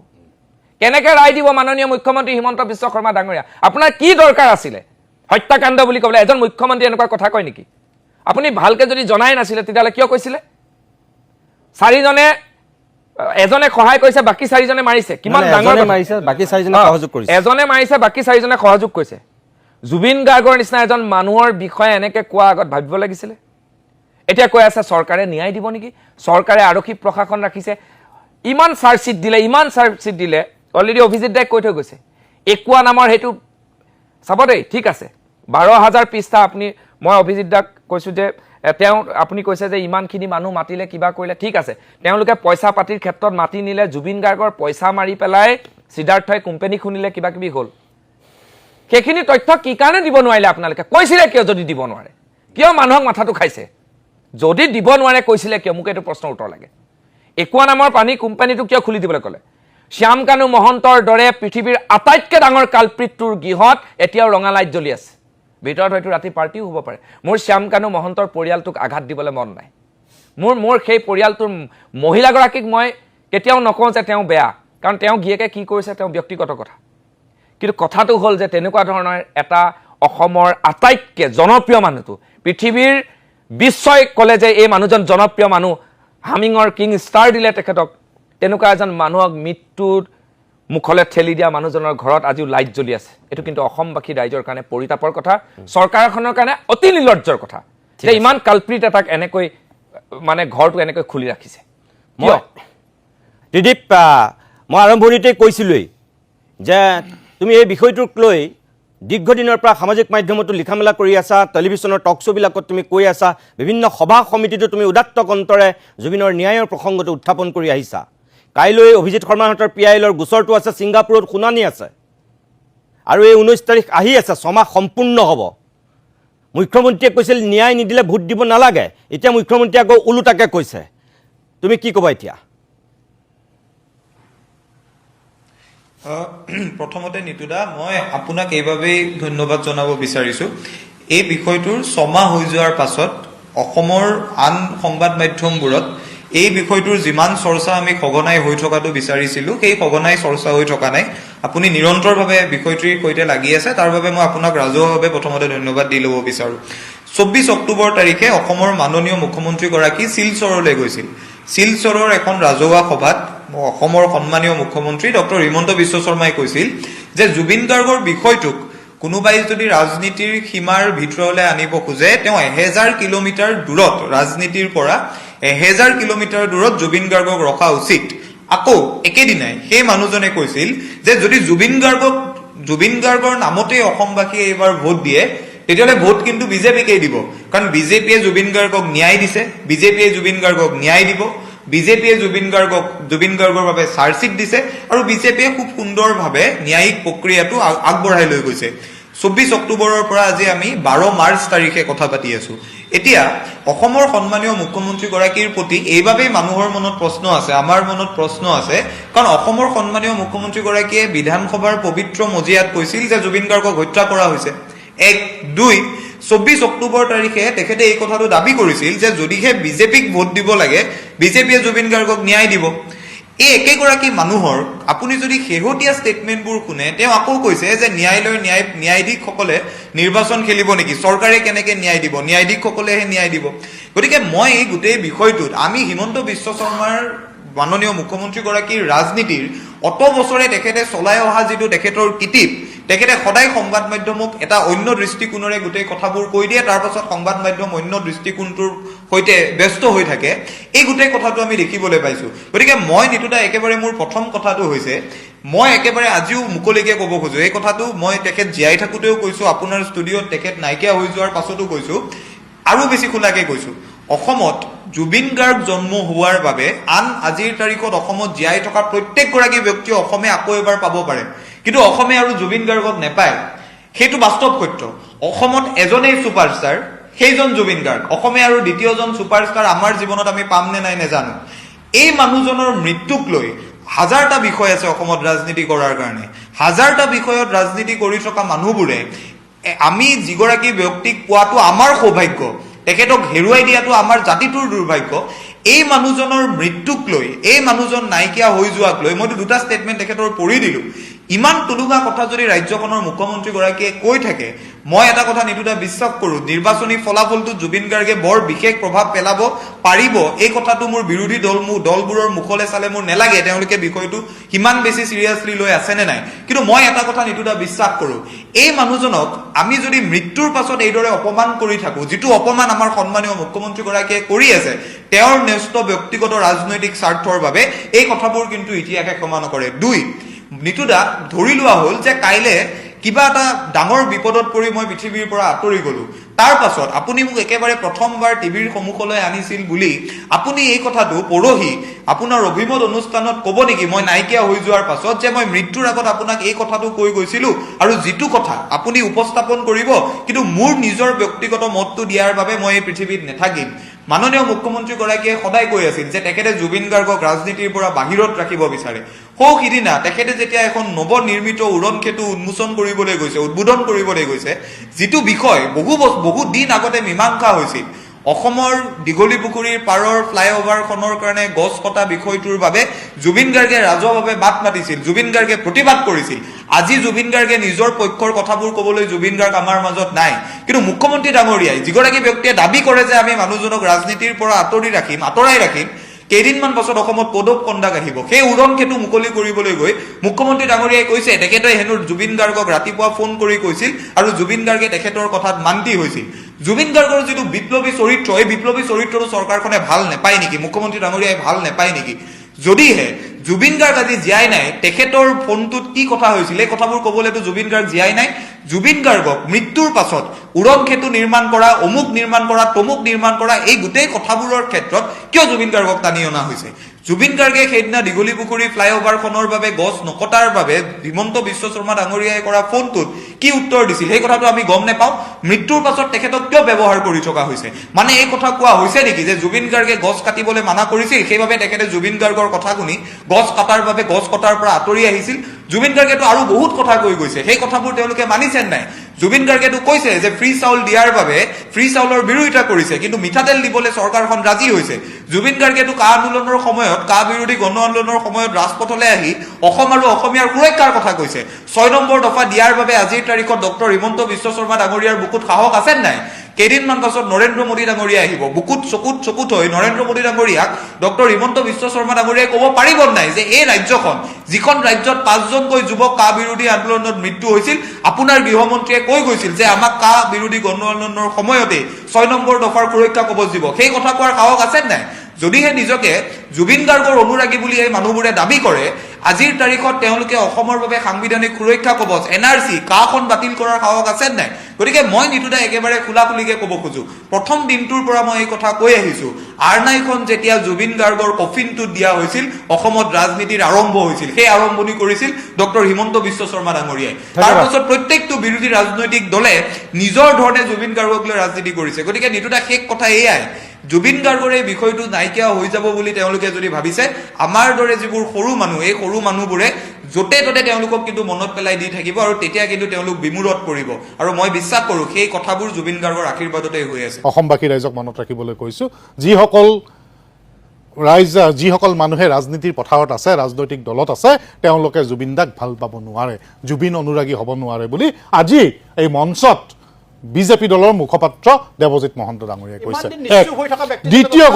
কেনেকৈ ৰায় দিব মাননীয় মুখ্যমন্ত্ৰী হিমন্ত বিশ্ব শৰ্মা ডাঙৰীয়া আপোনাৰ কি দৰকাৰ আছিলে হত্যাকাণ্ড বুলি ক'বলৈ এজন মুখ্যমন্ত্ৰী এনেকুৱা কথা কয় নেকি আপুনি ভালকৈ যদি জনাই নাছিলে তেতিয়াহ'লে কিয় কৈছিলে 4জনে এজনে সহায় কৰিছে বাকি 4জনে মাৰিছে কিমান মানে ডাঙৰ এজনে কথা। মাৰিছে বাকি 4জনে সহযোগ কৰিছে এজনে মাৰিছে বাকি 4জনে সহযোগ কৰিছে জুবিন গাৰ্গৰ নিচিনা এজন মানুহৰ বিষয়ে এনেকে কোৱা আগত ভাবিব লাগিছিলে এতিয়া কৈ আছে চৰকাৰে ন্যায় দিব নেকি চৰকাৰে আৰক্ষী প্ৰশাসন ৰাখিছে ইমান চাৰ্জশিট দিলে অলৰেডি অভিজিত দাই কৈ থৈ গৈছে একুৱা নামৰ হেতু চাব দেই ঠিক আছে 12000 পৃষ্ঠা আপুনি মই অভিজিত দাক কৈছো যে তেওঁ আপুনি কৈছে যে ইমানখিনি মানুহ মাতিলে কিবা কৰিলে ঠিক আছে তেওঁলোকে পইচা পাতিৰ ক্ষেত্ৰত মাতি নিলে জুবিন গাৰ্গৰ পইচা মাৰি পেলাই সিদ্ধাৰ্থই কোম্পানী খুনিলে কিবা কিবি হ'ল সেইখিনি তথ্য কি কাৰণে দিব নোৱাৰিলে আপোনালোকে কৈছিলে কিয় যদি দিব নোৱাৰে কিয় মানুহক মাথাটো খাইছে যদি দিব নোৱাৰে কৈছিলে কিয় মোক এইটো প্ৰশ্নৰ উত্তৰ লাগে একুৱা নামৰ পানী কোম্পানীটো কিয় খুলি দিবলৈ ক'লে শ্যাম কানু মহন্তৰ দৰে পৃথিৱীৰ আটাইতকৈ ডাঙৰ কালপ্ৰিতটোৰ গৃহত এতিয়াও ৰঙা লাইট জ্বলি আছে ভিতৰত হয়তো ৰাতি পাৰ্টিও হ'ব পাৰে মোৰ শ্যাম কানু মহন্তৰ পৰিয়ালটোক আঘাত দিবলৈ মন নাই মোৰ সেই পৰিয়ালটোৰ মহিলাগৰাকীক মই কেতিয়াও নকওঁ যে তেওঁ বেয়া কাৰণ তেওঁ গিয়েকে কি কৰিছে তেওঁ ব্যক্তিগত কথা কিন্তু কথাটো হ'ল যে তেনেকুৱা ধৰণৰ এটা অসমৰ আটাইতকৈ জনপ্ৰিয় মানুহটো পৃথিৱীৰ বিশ্বই ক'লে যে এই মানুহজন জনপ্ৰিয় মানুহ হামিঙৰ কিং ষ্টাৰ দিলে তেখেতক তেনেকুৱা এজন মানুহক মৃত্যুৰ মুখলৈ ঠেলি দিয়া মানুহজনৰ ঘৰত আজিও লাইট জ্বলি আছে এইটো কিন্তু অসমবাসী ৰাইজৰ কাৰণে পৰিতাপৰ কথা চৰকাৰখনৰ কাৰণে অতি নিৰ্লজ্জৰ কথা যে ইমান কালপ্ৰিত এটাক এনেকৈ মানে ঘৰটো এনেকৈ খুলি ৰাখিছে মই ত্ৰিদীপ মই আৰম্ভণিতে কৈছিলোঁৱেই যে তুমি এই বিষয়টোক লৈ দীৰ্ঘদিনৰ পৰা সামাজিক মাধ্যমতো লিখা মেলা কৰি আছা টেলিভিশ্যনৰ টক শ্ব'বিলাকত তুমি কৈ আছা বিভিন্ন সভা সমিতিতো তুমি উদাত্ত কণ্ঠৰে জুবিনৰ ন্যায়ৰ প্ৰসংগটো উত্থাপন কৰি আহিছা কাইলৈ অভিজিৎ শৰ্মাহঁতৰ PILৰ গোচৰটো আছে ছিংগাপুৰত শুনানি আছে আৰু এই 19 তাৰিখ আহি আছে ছমাহ সম্পূৰ্ণ হ'ব মুখ্যমন্ত্ৰীয়ে কৈছিল ন্যায় নিদিলে ভোট দিব নালাগে এতিয়া মুখ্যমন্ত্ৰীয়ে আকৌ ওলোটাকে কৈছে তুমি কি ক'বা এতিয়া প্ৰথমতে নিতুদা মই আপোনাক এইভাবেই ধন্যবাদ জনাব বিচাৰিছো এই বিষয়টোৰ ছমাহ হৈ যোৱাৰ পাছত অসমৰ আন সংবাদ মাধ্যমবোৰত এই বিষয়টোৰ যিমান চৰ্চা আমি সঘনাই হৈ থকাটো বিচাৰিছিলো সেই সঘনাই চৰ্চা হৈ থকা নাই আপুনি নিৰন্তৰভাৱে বিষয়টোৰ সৈতে লাগি আছে তাৰ বাবে মই আপোনাক ৰাজহুৱাভাৱে প্ৰথমতে ধন্যবাদ দি ল'ব বিচাৰো 24 অক্টোবৰ তাৰিখে অসমৰ মাননীয় মুখ্যমন্ত্ৰীগৰাকী শিলচৰলৈ গৈছিল শিলচৰৰ এখন ৰাজহুৱা সভাত অসমৰ সন্মানীয় মুখ্যমন্ত্ৰী ডক্টৰ হিমন্ত বিশ্ব শৰ্মাই কৈছিল যে জুবিন গাৰ্গৰ বিষয়টোক কোনোবাই যদি ৰাজনীতিৰ সীমাৰ ভিতৰলৈ আনিব খোজে তেওঁ 1000 কিলোমিটাৰ দূৰত ৰাজনীতিৰ পৰা 1000 কিলোমিটাৰ দূৰত জুবিন গাৰ্গক ৰখা উচিত আকৌ একেদিনাই সেই মানুহজনে কৈছিল যে যদি জুবিন গাৰ্গৰ নামতে অসমবাসীয়ে এইবাৰ ভোট দিয়ে তেতিয়াহ'লে ভোট কিন্তু বিজেপিকেই দিব কাৰণ বিজেপিয়ে জুবিন গাৰ্গক ন্যায় দিছে বিজেপিয়ে জুবিন গাৰ্গক ন্যায় দিব বিজেপিয়ে জুবিন গাৰ্গৰ বাবে চাৰ্জশিট দিছে আৰু বিজেপিয়ে খুব সুন্দৰভাৱে ন্যায়িক প্ৰক্ৰিয়াটো আগবঢ়াই লৈ গৈছে 24 অক্টোবৰৰ পৰা আজি আমি 12 মাৰ্চ তাৰিখে কথা পাতি আছো এতিয়া অসমৰ সন্মানীয় মুখ্যমন্ত্ৰীগৰাকীৰ প্ৰতি এইভাবেই মানুহৰ মনত প্ৰশ্ন আছে আমাৰ মনত প্ৰশ্ন আছে কাৰণ অসমৰ সন্মানীয় মুখ্যমন্ত্ৰীগৰাকীয়ে বিধানসভাৰ পবিত্ৰ মজিয়াত কৈছিল যে জুবিন গাৰ্গক হত্যা কৰা হৈছে 24 অক্টোবৰ তাৰিখে তেখেতে এই কথাটো দাবী কৰিছিল যে যদিহে বিজেপিক ভোট দিব লাগে বিজেপিয়ে জুবিন গাৰ্গক ন্যায় দিব এই একেগৰাকী মানুহৰ আপুনি যদি শেহতীয়া ষ্টেটমেণ্টবোৰ শুনে তেওঁ আকৌ কৈছে যে ন্যায়াধীশসকলে নিৰ্বাচন খেলিব নেকি চৰকাৰে কেনেকৈ ন্যায় দিব ন্যায়াধীশসকলেহে ন্যায় দিব গতিকে মই এই গোটেই বিষয়টোত আমি হিমন্ত বিশ্ব শৰ্মাৰ মাননীয় মুখ্যমন্ত্ৰীগৰাকীৰ ৰাজনীতিৰ অত বছৰে তেখেতে চলাই অহা যিটো তেখেতৰ কিটিপ তেখেতে সদায় সংবাদ মাধ্যমক এটা অন্য দৃষ্টিকোণেৰে গোটেই কথাবোৰ কৈ দিয়ে তাৰ পাছত সংবাদ মাধ্যম অন্য দৃষ্টিকোণটোৰ সৈতে ব্যস্ত হৈ থাকে এই গোটেই কথাটো আমি দেখিবলৈ পাইছো গতিকে মই নিতুদা একেবাৰে মোৰ প্ৰথম কথাটো হৈছে মই একেবাৰে আজিও মুকলিকে ক'ব খোজো এই কথাটো মই তেখেত জীয়াই থাকোঁতেও কৈছো আপোনাৰ ষ্টুডিঅ'ত তেখেত নাইকিয়া হৈ যোৱাৰ পাছতো কৈছো আৰু বেছি খোলাকে কৈছো অসমত জুবিন গাৰ্গ জন্ম হোৱাৰ বাবে আন আজিৰ তাৰিখত অসমত জীয়াই থকা প্ৰত্যেকগৰাকী ব্যক্তি অসমে আকৌ এবাৰ পাব পাৰে কিন্তু অসমে আৰু জুবিন গাৰ্গক নেপায় সেইটো বাস্তৱ সত্য অসমত এজনেই ছুপাৰষ্টাৰ সেইজন জুবিন গাৰ্গ অসমে আৰু দ্বিতীয়জন ছুপাৰষ্টাৰ আমাৰ জীৱনত আমি পাম নে নাই নেজানো এই মানুহজনৰ মৃত্যুক লৈ হাজাৰটা বিষয় আছে অসমত ৰাজনীতি কৰাৰ কাৰণে হাজাৰটা বিষয়ত ৰাজনীতি কৰি থকা মানুহবোৰে আমি যিগৰাকী ব্যক্তিক পোৱাটো আমাৰ সৌভাগ্য তেখেতক হেৰুৱাই দিয়াটো আমাৰ জাতিটোৰ দুৰ্ভাগ্য এই মানুহজনৰ মৃত্যুক লৈ এই মানুহজন নাইকিয়া হৈ যোৱাক লৈ মইতো দুটা ষ্টেটমেণ্ট তেখেতৰ পঢ়ি দিলো ইমান তুলুঙা কথা যদি ৰাজ্যখনৰ মুখ্যমন্ত্ৰীগৰাকীয়ে কৈ থাকে, মই এটা কথা নিতুদা বিশ্বাস কৰোঁ, নিৰ্বাচনী ফলাফলটো জুবিন গাৰ্গে বৰ বিশেষ প্ৰভাৱ পেলাব পাৰিব, এই কথাটো মোৰ বিৰোধী দলবোৰৰ মুখলৈ চালে মোৰ নেলাগে তেওঁলোকে বিষয়টো সিমান বেছি চিৰিয়াছলি লৈ আছেনে নাই। কিন্তু মই এটা কথা নিতুদা বিশ্বাস কৰোঁ, এই মানুহজনক আমি যদি মৃত্যুৰ পাছত এইদৰে অপমান কৰি থাকোঁ, যিটো অপমান আমাৰ সন্মানীয় মুখ্যমন্ত্ৰীগৰাকীয়ে কৰি আছে তেওঁৰ ন্যস্ত ব্যক্তিগত ৰাজনৈতিক স্বাৰ্থৰ বাবে, এই কথাবোৰ কিন্তু ইতিহাসে ক্ষমা নকৰে। 2, নিতুদা ধৰি লোৱা হ'ল যে কাইলে কিবা এটা ডাঙৰ বিপদত পৰি মই পৃথিৱীৰ পৰা আঁতৰি গ'লো, তাৰ পাছত আপুনি মোক একেবাৰে প্ৰথমবাৰ টিভিৰ সন্মুখলৈ আনিছিল বুলি আপুনি এই কথাটো পৰহি আপোনাৰ অভিমত অনুষ্ঠানত ক'ব নেকি, মই নাইকিয়া হৈ যোৱাৰ পাছত, যে মই মৃত্যুৰ আগত আপোনাক এই কথাটো কৈ গৈছিলোঁ আৰু যিটো কথা আপুনি উপস্থাপন কৰিব, কিন্তু মোৰ নিজৰ ব্যক্তিগত মতটো দিয়াৰ বাবে মই এই পৃথিৱীত নাথাকিম। মাননীয় মুখ্যমন্ত্ৰীগৰাকীয়ে সদায় কৈ আছিল যে তেখেতে জুবিন গাৰ্গক ৰাজনীতিৰ পৰা বাহিৰত ৰাখিব বিচাৰে। সিদিনা তেখেতে যেতিয়া এখন নৱনিৰ্মিত উৰণ সেতু উদ্বোধন কৰিবলৈ গৈছে, যিটো বিষয় বহু দিন আগতে মীমাংসা হৈছিল, অসমৰ দীঘলী পুখুৰীৰ পাৰৰ ফ্লাইঅভাৰখনৰ কাৰণে গছ কটা বিষয়টোৰ বাবে জুবিন গাৰ্গে ৰাজহুৱাভাৱে মাত মাতিছিল, জুবিন গাৰ্গে প্ৰতিবাদ কৰিছিল। আজি জুবিন গাৰ্গে নিজৰ পক্ষৰ কথাবোৰ ক'বলৈ জুবিন গাৰ্গ আমাৰ মাজত নাই, কিন্তু মুখ্যমন্ত্ৰী ডাঙৰীয়াই যিগৰাকী ব্যক্তিয়ে দাবী কৰে যে আমি মানুহজনক ৰাজনীতিৰ পৰা আঁতৰাই ৰাখিম, কেইদিনমান পাছত অসমত পদক কণ্ডাক আহিব। সেই উৰণ সেতু মুকলি কৰিবলৈ গৈ মুখ্যমন্ত্ৰী ডাঙৰীয়াই কৈছে তেখেতে হেনো জুবিন গাৰ্গক ৰাতিপুৱা ফোন কৰি কৈছিল আৰু জুবিন গাৰ্গে তেখেতৰ কথাত মান্তি হৈছিল। জুবিন গাৰ্গৰ যিটো বিপ্লৱী চৰিত্ৰ, এই বিপ্লৱী চৰিত্ৰটো চৰকাৰখনে ভাল নাপায় নেকি, মুখ্যমন্ত্ৰী ডাঙৰীয়াই ভাল নাপায় নেকি? যদিহে জুবিন গাৰ্গ আজি জীয়াই নাই, তেখেতৰ ফোনটোত কি কথা হৈছিল এই কথাবোৰ ক'বলৈতো জুবিন গাৰ্গ জীয়াই নাই। জুবিন গাৰ্গক মৃত্যুৰ পাছত উৰণ সেতু নিৰ্মাণ কৰা, অমুক নিৰ্মাণ কৰা, তমুক নিৰ্মাণ কৰা, এই গোটেই কথাবোৰৰ ক্ষেত্ৰত কিয় জুবিন গাৰ্গক টানি অনা হৈছে? জুবিন গাৰ্গে সেইদিনা দীঘলী পুখুৰী ফ্লাইঅভাৰখনৰ বাবে গছ নকটাৰ বাবে হিমন্ত বিশ্ব শৰ্মা ডাঙৰীয়াই কৰা ফোনটোত কি উত্তৰ দিছিল সেই কথাটো আমি গম নাপাওঁ। মৃত্যুৰ পাছত তেখেতক কিয় ব্যৱহাৰ কৰি থকা হৈছে? মানে এই কথা কোৱা হৈছে নেকি যে জুবিন গাৰ্গে গছ কাটিবলৈ মানা কৰিছিল, সেইবাবে তেখেতে জুবিন গাৰ্গৰ কথা শুনি গছ কটাৰ বাবে গছ কটাৰ পৰা আঁতৰি আহিছিল? জুবিন গাৰ্গেতো আৰু বহুত কথা কৈ গৈছে, সেই কথাবোৰ তেওঁলোকে মানিছে নাই? জুবিন গাৰ্গেতো কৈছে যে ফ্ৰী চাউল দিয়াৰ বাবে ফ্ৰী চাউলৰ বিৰোধিতা কৰিছে, কিন্তু মিঠাতেল দিবলৈ চৰকাৰখন ৰাজি হৈছে। জুবিন গাৰ্গেতো কা আন্দোলনৰ সময়ত, কা বিৰোধী গণ আন্দোলনৰ সময়ত ৰাজপথলৈ আহি অসম আৰু অসমীয়াৰ সুৰক্ষাৰ কথা কৈছে। 6 নম্বৰ দফা দিয়াৰ বাবে আজিৰ তাৰিখত ডক্টৰ হিমন্ত বিশ্ব শৰ্মা ডাঙৰীয়াৰ বুকুত সাহস আছে নাই? কেইদিনমান পাছত নৰেন্দ্ৰ মোদী ডাঙৰীয়া আহিব, বুকুত চকুত হৈ নৰেন্দ্ৰ মোদী ডাঙৰীয়াক ডক্টৰ হিমন্ত বিশ্ব শৰ্মা ডাঙৰীয়াই ক'ব পাৰিব নাই যে এই ৰাজ্যখন, যিখন ৰাজ্যত 5জনকৈ যুৱক কা বিৰোধী আন্দোলনত মৃত্যু হৈছিল, আপোনাৰ গৃহমন্ত্ৰীয়ে কৈ গৈছিল যে আমাক কা বিৰোধী গণ আন্দোলনৰ সময়তে 6 নম্বৰ দফাৰ সুৰক্ষা কবচ দিব, সেই কথা কোৱাৰ সাহস আছে নাই? যদিহে নিজকে জুবিন গাৰ্গৰ অনুৰাগী বুলি এই মানুহবোৰে দাবী কৰে, আজিৰ তাৰিখত তেওঁলোকে অসমৰ বাবে সাংবিধানিক সুৰক্ষা কবচ NRC কাখন বাতিল কৰাৰ সাহস আছে নাই? গতিকে মই নিতুদা একেবাৰে খোলাখুলিকে ক'ব খোজো, প্ৰথম দিনটোৰ পৰা মই এই কথা কৈ আহিছো, R9খন যেতিয়া জুবিন গাৰ্গৰ কফিনটোত দিয়া হৈছিল, অসমত ৰাজনীতিৰ আৰম্ভ হৈছিল। সেই আৰম্ভণি কৰিছিল ডক্টৰ হিমন্ত বিশ্ব শৰ্মা ডাঙৰীয়াই। তাৰপাছত প্ৰত্যেকটো বিৰোধী ৰাজনৈতিক দলে নিজৰ ধৰণে জুবিন গাৰ্গক লৈ ৰাজনীতি কৰিছে। গতিকে নিতুদা শেষ কথা এয়াই, জুবিন গাৰ্গৰ এই বিষয়টো নাইকিয়া হৈ যাব বুলি তেওঁলোকে যদি ভাবিছে, আমাৰ দৰে যিবোৰ সৰু মানুহ, এই সৰু মানুহবোৰে য'তে ত'তে তেওঁলোকক কিন্তু মনত পেলাই দি থাকিব আৰু তেতিয়া কিন্তু তেওঁলোক বিমূৰত পৰিব। আৰু মই বিশ্বাস কৰোঁ সেই কথাবোৰ জুবিন গাৰ্গৰ আশীৰ্বাদতে হৈ আছে। অসমবাসী ৰাইজক মনত ৰাখিবলৈ কৈছোঁ, যিসকল মানুহে ৰাজনীতিৰ পথাৰত আছে, ৰাজনৈতিক দলত আছে, তেওঁলোকে জুবিন দাক ভাল পাব নোৱাৰে, জুবিন অনুৰাগী হ'ব নোৱাৰে বুলি আজি এই মঞ্চত বিজেপি দলৰ মুখপাত্ৰ দেৱজিৎ মহন্ত ডাঙৰীয়াই কৈছে। দ্বিতীয়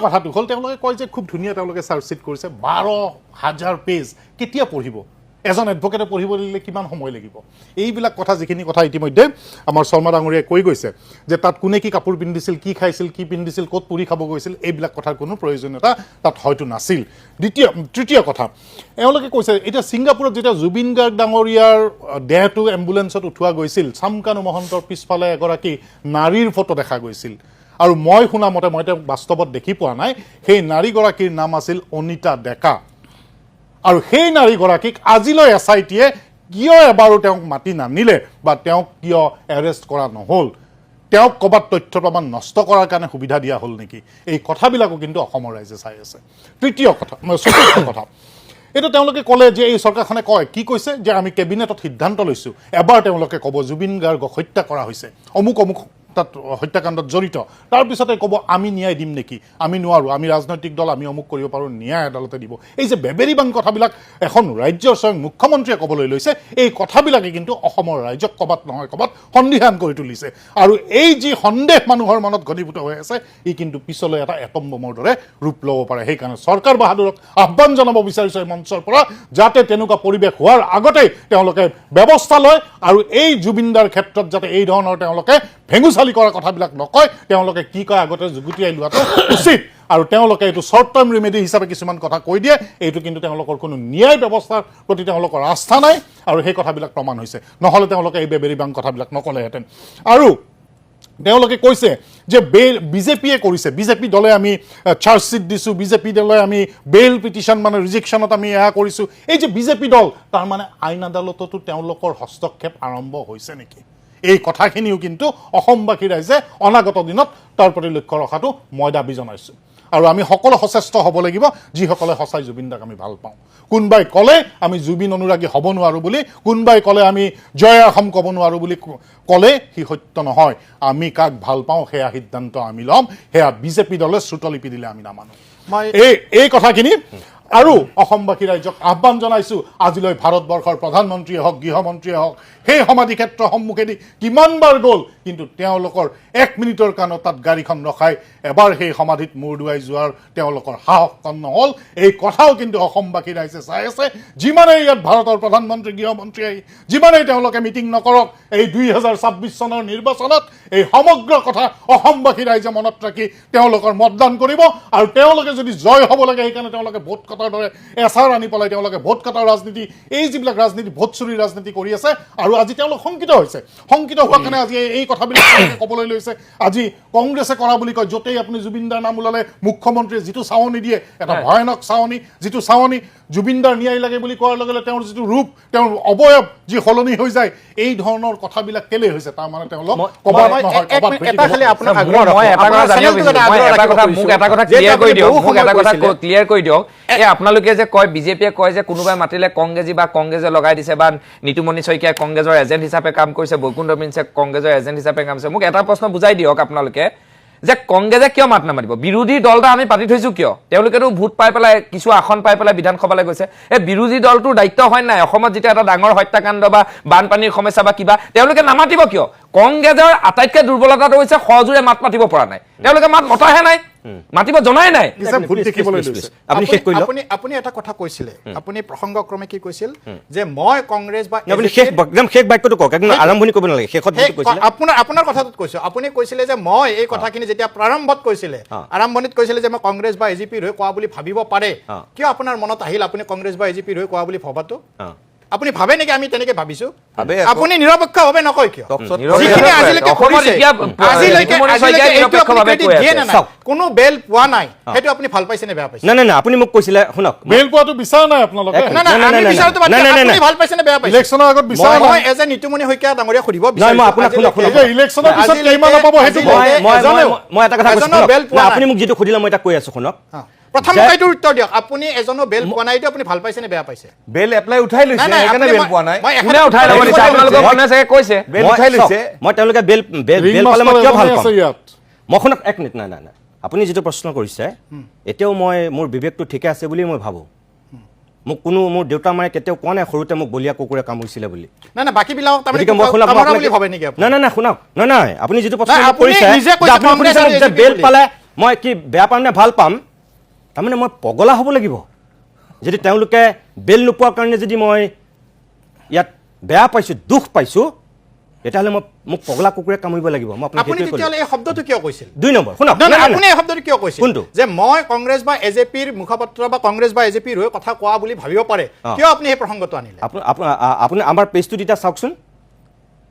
কথাটো হ'ল তেওঁলোকে কয় যে খুব ধুনীয়া তেওঁলোকে চাৰ্জশ্বিট কৰিছে, 12,000 পেজ। কেতিয়া পঢ়িব? এজন এডভকেটে পঢ়িব দিলে কিমান সময় লাগিব? এইবিলাক কথা, যিখিনি কথা ইতিমধ্যে আমাৰ শৰ্মা ডাঙৰীয়াই কৈ গৈছে যে তাত কোনে কি কাপোৰ পিন্ধিছিল, কি খাইছিল, কি পিন্ধিছিল, ক'ত পুৰি খাব গৈছিল, এইবিলাক কথাৰ কোনো প্ৰয়োজনীয়তা তাত হয়তো নাছিল। তৃতীয় কথা, এওঁলোকে কৈছে এতিয়া ছিংগাপুৰত যেতিয়া জুবিন গাৰ্গ ডাঙৰীয়াৰ দেহটো এম্বুলেঞ্চত উঠোৱা গৈছিল, চামকানু মহন্তৰ পিছফালে এগৰাকী নাৰীৰ ফটো দেখা গৈছিল, আৰু মই শুনা মতে, মই তেওঁক বাস্তৱত দেখি পোৱা নাই, সেই নাৰীগৰাকীৰ নাম আছিল অনিতা ডেকা। আৰু সেই নাৰীগৰাকীক আজিলৈ SITয়ে কিয় এবাৰো তেওঁক মাতি নানিলে বা তেওঁক কিয় এৰেষ্ট কৰা নহ'ল? তেওঁক ক'ৰবাত তথ্য প্ৰমাণ নষ্ট কৰাৰ কাৰণে সুবিধা দিয়া হ'ল নেকি? এই কথাবিলাকো কিন্তু অসমৰ ৰাইজে চাই আছে। চতুৰ্থ কথা, এইটো তেওঁলোকে ক'লে যে এই চৰকাৰখনে কি কৈছে যে আমি কেবিনেটত সিদ্ধান্ত লৈছোঁ, এবাৰ তেওঁলোকে ক'ব জুবিন গাৰ্গক হত্যা কৰা হৈছে, অমুক হত্যাকাণ্ডত জড়িত তাৰপিছতে ক'ব আমি ন্যায় দিম নেকি আমি নোৱাৰোঁ আমি ৰাজনৈতিক দল আমি অমুক কৰিব পাৰোঁ ন্যায় আদালতে দিব এই যে বেবেৰিবাং কথাবিলাক এখন ৰাজ্যৰ স্বয়ং মুখ্যমন্ত্ৰীয়ে ক'বলৈ লৈছে এই কথাবিলাকে কিন্তু অসমৰ ৰাইজক ক'বাত নহয় ক'বাত সন্দিহান কৰি তুলিছে আৰু এই যি সন্দেহ মানুহৰ মনত ঘনীভূত হৈ আছে ই কিন্তু পিছলৈ এটা এটম বোমৰ দৰে ৰূপ ল'ব পাৰে সেইকাৰণে চৰকাৰ বাহাদুৰক আহ্বান জনাব বিচাৰিছে এই মঞ্চৰ পৰা যাতে তেনেকুৱা পৰিৱেশ হোৱাৰ আগতেই তেওঁলোকে ব্যৱস্থা লয় আৰু এই জুবিনদাৰ ক্ষেত্ৰত যাতে এই ধৰণৰ তেওঁলোকে ভেঙুচালি কৰা কথাবিলাক নকয় তেওঁলোকে কি কয় আগতে যুগুতিয়াই লোৱাটো উচিত আৰু তেওঁলোকে এইটো শ্বৰ্ট টাৰ্ম ৰিমেডি হিচাপে কিছুমান কথা কৈ দিয়ে এইটো কিন্তু তেওঁলোকৰ কোনো ন্যায় ব্যৱস্থাৰ প্ৰতি তেওঁলোকৰ আস্থা নাই আৰু সেই কথাবিলাক প্ৰমাণ হৈছে নহ'লে তেওঁলোকে এই বেবেৰিবাং কথাবিলাক নক'লেহেঁতেন আৰু তেওঁলোকে কৈছে যে বিজেপিয়ে কৰিছে বিজেপি দলে আমি চাৰ্জশ্বিট দিছোঁ বিজেপি দলে আমি বেইল পিটিশ্যন মানে ৰিজেকশ্যনত আমি এয়া কৰিছোঁ এই যে বিজেপি দল তাৰমানে আইন আদালততো তেওঁলোকৰ হস্তক্ষেপ আৰম্ভ হৈছে নেকি এই কথাখিনিও কিন্তু অসমবাসী ৰাইজে অনাগত দিনত তাৰ প্ৰতি লক্ষ্য ৰখাটো মই দাবী জনাইছোঁ আৰু আমি সকলো সচেষ্ট হ'ব লাগিব যিসকলে সঁচাই জুবিনদাক আমি ভাল পাওঁ কোনোবাই ক'লে আমি জুবিন অনুৰাগী হ'ব নোৱাৰোঁ বুলি কোনোবাই ক'লে আমি জয় অসম ক'ব নোৱাৰোঁ বুলি ক'লে সি সত্য নহয় আমি কাক ভাল পাওঁ সেয়া সিদ্ধান্ত আমি ল'ম সেয়া বিজেপি দলে শ্ৰুতলিপি দিলে আমি নামানো এই কথাখিনি আৰু অসমবাসী ৰাইজক আহ্বান জনাইছোঁ আজিলৈ ভাৰতবৰ্ষৰ প্ৰধানমন্ত্ৰীয়ে হওক গৃহমন্ত্ৰীয়ে হওক সেই সমাধি ক্ষেত্ৰৰ সন্মুখেদি কিমানবাৰ গ'ল কিন্তু তেওঁলোকৰ 1 মিনিটৰ কাৰণত তাত গাড়ীখন ৰখাই এবাৰ সেই সমাধিত মূৰ দুৱাই যোৱাৰ তেওঁলোকৰ সাহস কম নহ'ল এই কথাও কিন্তু অসমবাসী ৰাইজে চাই আছে যিমানেই ইয়াত ভাৰতৰ প্ৰধানমন্ত্ৰী গৃহমন্ত্ৰী আহি যিমানেই তেওঁলোকে মিটিং নকৰক এই 2026 চনৰ নিৰ্বাচনত এই সমগ্ৰ কথা অসমবাসী ৰাইজে মনত ৰাখি তেওঁলোকৰ মতদান কৰিব আৰু তেওঁলোকে যদি জয় হ'ব লাগে সেইকাৰণে তেওঁলোকে ভোট কটাৰ দৰে এচাৰ আনি পেলাই তেওঁলোকে ভোট কটাৰ ৰাজনীতি এই যিবিলাক ৰাজনীতি ভোট চুৰি ৰাজনীতি কৰি আছে আৰু আজি তেওঁলোক শংকিত হৈছে শংকিত হোৱাৰ কাৰণে আজি এই কথাবিলাক ক'বলৈ লৈছে আজি কংগ্ৰেছে কৰা বুলি কয় য'তেই আপুনি জুবিনদাৰ নাম ওলালে মুখ্যমন্ত্ৰীয়ে যিটো চাৱনি দিয়ে এটা ভয়ানক চাৱনি যিটো চাৱনি জুবিনদাৰ ন্যায় লাগে বুলি কোৱাৰ লগে লগে তেওঁৰ যিটো ৰূপ তেওঁৰ অৱয়ব যি সলনি হৈ যায় এই ধৰণৰ কথাবিলাক কেলে হৈছে তাৰমানে তেওঁলোক ক'বাত নহয় ক'বাত এটা কথা ক্লিয়াৰ কৰি দিয়ক এই আপোনালোকে যে কয় বিজেপিয়ে কয় যে কোনোবাই মাতিলে কংগ্ৰেছী বা কংগ্ৰেছে লগাই দিছে বা নিতুমণি শইকীয়াই কংগ্ৰেছৰ এজেণ্ট হিচাপে কাম কৰিছে বৈকুণ্ঠ মিনছে কংগ্ৰেছৰ এজেণ্ট হিচাপে কাম কৰিছে মোক এটা প্ৰশ্ন বুজাই দিয়ক আপোনালোকে যে কংগ্ৰেছে কিয় মাত নামাতিব বিৰোধী দলটা আমি পাতি থৈছো কিয় তেওঁলোকেতো ভোট পাই পেলাই কিছু আসন পাই পেলাই বিধানসভালৈ গৈছে এই বিৰোধী দলটোৰ দায়িত্ব হয় নাই অসমত যেতিয়া এটা ডাঙৰ হত্যাকাণ্ড বা বানপানীৰ সমস্যা বা কিবা তেওঁলোকে নামাতিব কিয় কংগ্ৰেছৰ আটাইতকৈ দুৰ্বলতাটো হৈছে সজোৰে মাত মাতিব পৰা নাই তেওঁলোকে মাত মতাহে নাই মাতিব জনাই নাই আপুনি এটা কথা কৈছিলে আপুনি প্ৰসংগক্ৰমে কি কৈছিল যে মই কংগ্ৰেছ বা শেষ বাক্যটো কওক আৰম্ভণি কৰিব নালাগে শেষত আপোনাৰ কথাটোত কৈছো আপুনি কৈছিলে যে মই এই কথাখিনি যেতিয়া প্ৰাৰম্ভত কৈছিলে আৰম্ভণিত কৈছিলে যে মই কংগ্ৰেছ বা এজিপিৰ হৈ কোৱা বুলি ভাবিব পাৰে কিয় আপোনাৰ মনত আহিল আপুনি কংগ্ৰেছ বা এজিপিৰ হৈ কোৱা বুলি ভবাটো আপুনি ভাবে নেকি আমি তেনেকে ভাবিছো আপুনি নিৰপেক্ষভাৱে নকয় কিয় কোনো বেল পোৱা নাই সেইটো আপুনি ভাল পাইছে নে বেয়া পাইছে নাই আপুনি মোক কৈছিলে শুনক বেল পোৱাটো বিচাৰা নাই আপোনালোকে আপুনি ভাল পাইছে নে বেয়া পাইছে ইলেকশ্যনৰ আগত বিচাৰা মই এজ এ নিতুমণি শইকীয়া ডাঙৰীয়া সুধিব ইলেকশ্যনৰ পিছত কিমান নাপাব সেইটো মই এটা কথা আপুনি মোক যিটো সুধিলে মই এটা কৈ আছো শুনক প্ৰথম কথাটোৰ উত্তৰ দিয়ক আপুনি এজনো বেল পোৱা নাই আপুনি ভাল পাইছে নে বেয়া পাইছে বেল এপ্লাই উঠাই লৈছে সেইকাৰণে বেল পোৱা নাই কোনে উঠাই ল'ব দিছে আপোনালোকৰ কোনে চাগে কৈছে বেল উঠাই লৈছে মই তেওঁলোকে বেল পালে মই কিয় ভাল পাম মই শুনক এক মিনিট নাই আপুনি যিটো প্ৰশ্ন কৰিছে এতিয়াও মই মোৰ বিবেকটো ঠিকে আছে বুলি মই ভাবোঁ মোক কোনো মোৰ দেউতা মায়ে কেতিয়াও কোৱা নাই সৰুতে মোক বলীয়া কুকুৰে কামুৰিছিলে বুলি নাই বাকীবিলাকক নাই শুনক নাই আপুনি যিটো প্ৰশ্ন কৰিছে যে বেল পালে মই কি বেয়া পাম নে ভাল পাম তাৰমানে মই পগলা হ'ব লাগিব যদি তেওঁলোকে বেল নোপোৱাৰ কাৰণে যদি মই ইয়াত বেয়া পাইছোঁ দুখ পাইছোঁ তেতিয়াহ'লে মোক পগলা কুকুৰে কামুৰিব লাগিব মই আপুনি তেতিয়াহ'লে এই শব্দটো কিয় কৈছিল 2 নম্বৰ শুনক আপুনি এই শব্দটো কিয় কৈছিল কোনটো যে মই কংগ্ৰেছ বা এজেপিৰ মুখপাত্ৰ বা কংগ্ৰেছ বা এজেপিৰ হৈ কথা কোৱা বুলি ভাবিব পাৰে কিয় আপুনি এই প্ৰসংগটো আনিলে আপুনি আমাৰ পেজটো তেতিয়া চাওকচোন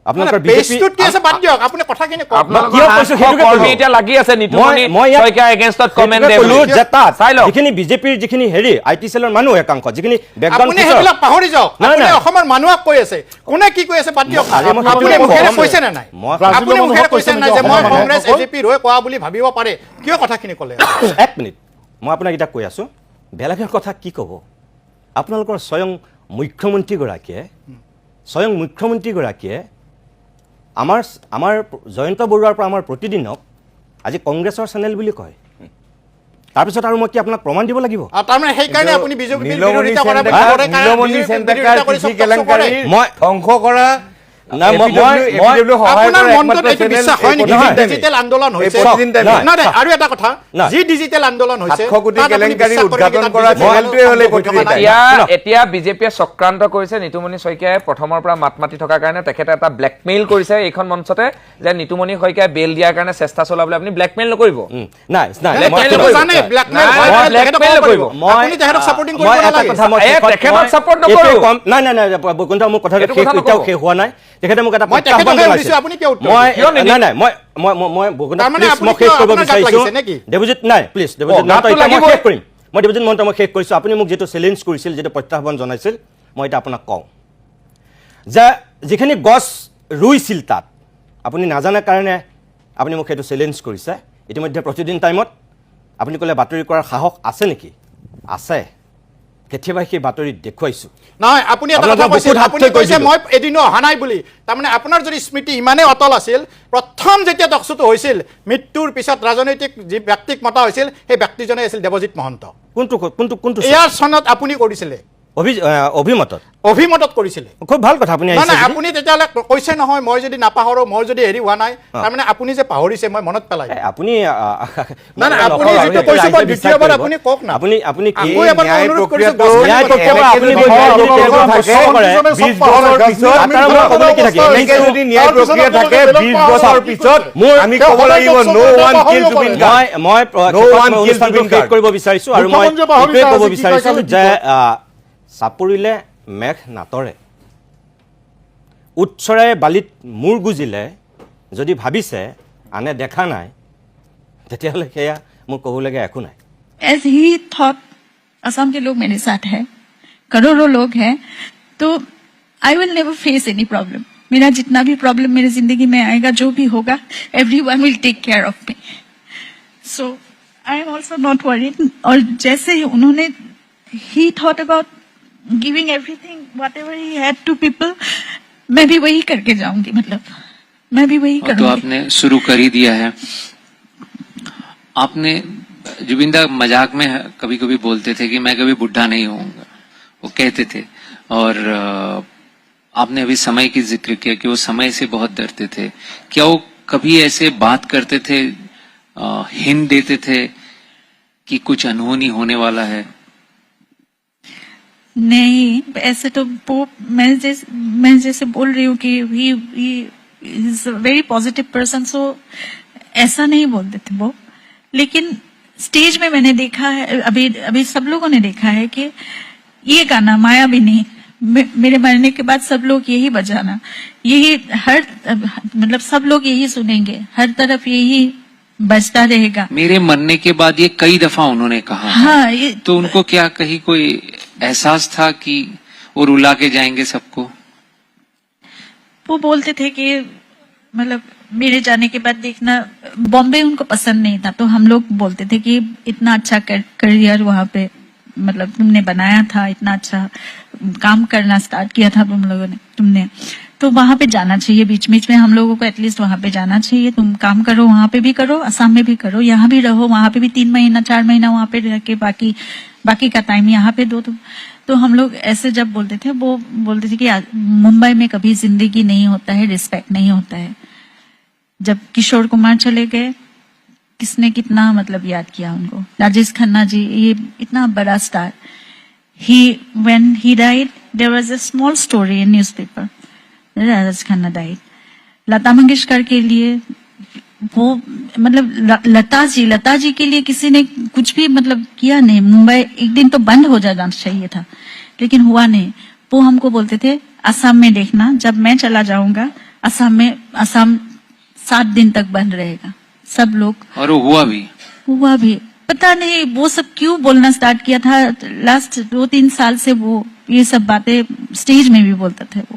আপোনালোকৰ পেজটোত কি আছে বাদ দিয়ক আপুনি কথাখিনি কওক এতিয়া লাগি আছে নিতুমণি শইকীয়াৰ এগেইনষ্টত কমেন্ট ক'লো যে তাত যিখিনি বিজেপিৰ যিখিনি আইটি সেলৰ মানুহ একাংশ যিখিনি বেকগ্ৰাউণ্ড আপুনি সেইবিলাক পাহৰি যাওক আপুনি অসমৰ মানুহক কৈ আছে কোনে কি কৈ আছে বাদ দিয়ক আপুনি মুখেৰে কৈছে নে নাই আপুনি মুখেৰে কৈছে নাই যে মই কংগ্ৰেছ এজেপিৰ হৈ কোৱা বুলি ভাবিব পাৰে কিয় কথাখিনি ক'লে এক মিনিট মই আপোনাক এতিয়া কৈ আছো বেলেগৰ কথা কি ক'ব আপোনালোকৰ স্বয়ং মুখ্যমন্ত্ৰীগৰাকীয়ে আমাৰ আমাৰ জয়ন্ত বৰুৱাৰ পৰা আমাৰ প্ৰতিদিনক আজি কংগ্ৰেছৰ চেনেল বুলি কয় তাৰপিছত আৰু মই কি আপোনাক প্ৰমাণ দিব লাগিব আৰু তাৰমানে সেইকাৰণে আপুনি বিজেপিৰ নীলমণি বিৰোধিতা কৰে নীলমণি চেণ্টাৰ কৃষি কেলেংকাৰী মই- ধ্বংস কৰা নাই, মই- APW সহায় আপোনাৰ কৰা মনটোত একমাত্ৰ এইটো চেনেল বিশ্বাস হয় নেকি নহয়। ডিজিটেল আন্দোলন হৈছে প্ৰতিদিন টাইমে। নহয়, নহয়, আৰু এটা কথা নাই। যি ডিজিটেল আন্দোলন হৈছে 700 কোটি তাত আপুনি কেলেংকাৰী বিশ্বাস কৰে উদঘাটন নেকি তাত কৰা ডিজিটেল চেনেলটোৱে হ'লে আন্দোলন হৈ থকা নাই? এতিয়া বিজেপিয়ে চক্ৰান্ত কৰিছে নিতুমণি শইকীয়াই প্ৰথমৰ পৰা মাত মাতি থকাৰ কাৰণে তেখেতে এটা ব্লেকমেইল কৰিছে এইখন মঞ্চতে যে নিতুমণি শইকীয়াই বেল দিয়াৰ কাৰণে চেষ্টা চলাবলৈ আপুনি ব্লেকমেইল নকৰিব নাই নাই এনে মই- তেখেতে জানে blackmail হয়, নাই, তেখেতে blackmail ক'ব পাৰিব। নকৰিব। আপুনি তেখেতক supporting কৰিব মই এটা নালাগে। কথা মই এই শেষত- তেখেতক মই support এইটোৱে নকৰো। কম- নাই নাই নাই বৈকুণ্ঠ মোৰ কথাটো এইটো শেষ কথা এতিয়াও নকওঁ। শেষ হোৱা নাই তেখেতে মোক এটা মই তেখেতকে প্ৰত্যাহ্বান জনাইছিল। সুধিছোঁ, আপুনি কিয় উত্তৰ মই কিয় নিদিয়ে? নাই নাই মই বৈকুণ্ঠ তাৰমানে প্লিজ আপুনি মই শেষ কিয় কৰিব আপোনাৰ গাত বিচাৰিছো লাগিছে নেকি? দেৱজিৎ নাই প্লিজ দেৱজিৎ মহন্ত গাতটো এতিয়া মই লাগিবই। শেষ কৰিম মই দেৱজিৎ মহন্ত মই শেষ কৰিছোঁ আপুনি মোক যিটো চেলেঞ্জ কৰিছিল যিটো প্ৰত্যাহ্বান জনাইছিল মই এতিয়া আপোনাক কওঁ যে যিখিনি গছ ৰুইছিল তাত আপুনি নাজানে কাৰণে আপুনি মোক সেইটো চেলেঞ্জ কৰিছে ইতিমধ্যে প্ৰতিদিন টাইমত আপুনি ক'লে বাতৰি কৰাৰ সাহস আছে নেকি আছে কেতিয়াবা সেই বাতৰিত দেখুৱাইছোঁ নহয় আপুনি এটা আপোনাক কথা মই কৈছিল বুকুত হাত আপুনি থৈ কৈ কৈছে দিলোঁ। মই এদিনো অহা নাই বুলি তাৰমানে আপোনাৰ যদি স্মৃতি ইমানেই অটল আছিল প্ৰথম যেতিয়া টকশ্বুটো হৈছিল মৃত্যুৰ পিছত ৰাজনৈতিক যি ব্যক্তিক মতা হৈছিল সেই ব্যক্তিজনে আছিল দেৱজিৎ মহন্ত কোনটো কোনটো কোনটো ইয়াৰ চনত আপুনি কৰিছিলে অভিমতত অভিমতত কৰিছিলে খুব ভাল কথা আপুনি নাই আহিছে নাই যদি। আপুনি তেতিয়াহ'লে কৈছে নহয় মই যদি নাপাহৰো মই যদি হেৰি হোৱা নাই তাৰমানে আপুনি যে পাহৰিছে মই মনত পেলাই এ, আপুনি নাই, নাই, আপুনি নকওঁ আৰু, যিটো সেইটো কৈছে ৰাইজে মই বিশ্বাস দ্বিতীয়বাৰ কৰিব। আপুনি কওক না। আপুনি আপুনি কি আকৌ এবাৰ মই ন্যায় অনুৰোধ কৰিছোঁ, প্ৰক্ৰিয়াটো গছ ন্যায় কাটিব প্ৰক্ৰিয়া নালাগে। আপুনি যদি কৈ ন্যায় দিয়ে, প্ৰক্ৰিয়া যদি থাকে, প্ৰশ্ন কৰে, 20 বছৰৰ পিছত তাৰ পৰা ক'বলৈ কি থাকে? এনেকে যদি ন্যায় প্ৰক্ৰিয়া থাকে 20 বছৰ পিছত আমি ক'ব লাগিব no one kill Zubeen Garg মই No one মই kill অনুষ্ঠানটো জুবিন শেষ গাৰ্গ। কৰিব বিচাৰিছোঁ আৰু মই মুখ্যমন্ত্ৰীয়ে পাহৰি এইটোৱে যায় ক'ব আজি কি বিচাৰিছোঁ কালি কি যে কয়। চাপৰিলে মেঘ নাটৰে উৎসৰে বালিত মূৰ গুজিলে যদি ভাবিছে আনে দেখা নাই তেতিয়াহ'লে সেয়া মোৰ ক'বলগীয়া একো নাই As he thought, असम के लोग मेरे साथ हैं, करोड़ों लोग हैं, तो I will never face any problem. मेरा जितना भी प्रॉब्लम मेरी जिंदगी में आएगा जो भी होगा everyone will take care of me. So I am also not worried. और जैसे ही उन्होंने he thought about giving everything whatever he had to people, मैं भी वही करके जाऊंगी मतलब मैं भी वही तो करूंगी. आपने शुरू कर ही दिया है आपने जुबिंदा मजाक में कभी कभी बोलते थे कि मैं कभी बुढ़ा नहीं होऊंगा वो कहते थे और आपने अभी समय की जिक्र किया कि वो समय से बहुत डरते थे क्या वो कभी ऐसे बात करते थे हिंट देते थे कि कुछ अनहोनी होने वाला है नहीं ऐसे तो वो मैं जैसे बोल रही हूँ कि he is a very positive person so ऐसा नहीं बोलते थे वो लेकिन स्टेज में मैंने देखा है अभी सब लोगों ने देखा है कि ये गाना मायाविनी मेरे मरने के बाद सब लोग यही बजाना यही हर मतलब सब लोग यही सुनेंगे हर तरफ यही बजता रहेगा मेरे मरने के बाद ये कई दफा उन्होंने कहा है। हाँ ये तो उनको क्या कहीं कोई एहसास था कि वो रुला के जाएंगे सबको वो बोलते थे कि मतलब मेरे जाने के बाद देखना बॉम्बे उनको पसंद नहीं था तो हम लोग बोलते थे कि इतना अच्छा करियर वहां पे मतलब तुमने बनाया था इतना अच्छा काम करना स्टार्ट किया था तुम लोगों ने तुमने तो वहां पे जाना चाहिए बीच बीच में हम लोगों को एटलीस्ट वहां पे जाना चाहिए तुम काम करो वहां पे भी करो असम में भी करो यहाँ भी रहो वहां पे भी 3 महीना 4 महीना वहां पे रह के बाकी का टाइम यहाँ पे दो तुम तो हम लोग ऐसे जब बोलते थे वो बोलते थे कि मुंबई में कभी जिंदगी नहीं होता है रिस्पेक्ट नहीं होता है जब किशोर कुमार चले गए किसने कितना मतलब याद किया उनको राजेश खन्ना जी ये इतना बड़ा star when he died there was a small story in newspaper Rajesh Khanna died Lata Mangeshkar के लिए वो मतलब लता जी के लिए किसी ने कुछ भी मतलब किया नहीं मुंबई एक दिन तो बंद हो जाना चाहिए था लेकिन हुआ नहीं वो हमको बोलते थे असम में देखना जब मैं चला जाऊंगा असम 7 दिन तक बंद रहेगा सब लोग और वो हुआ भी पता नहीं वो सब क्यों बोलना स्टार्ट किया था लास्ट 2-3 साल से वो ये सब बातें स्टेज में भी बोलते थे वो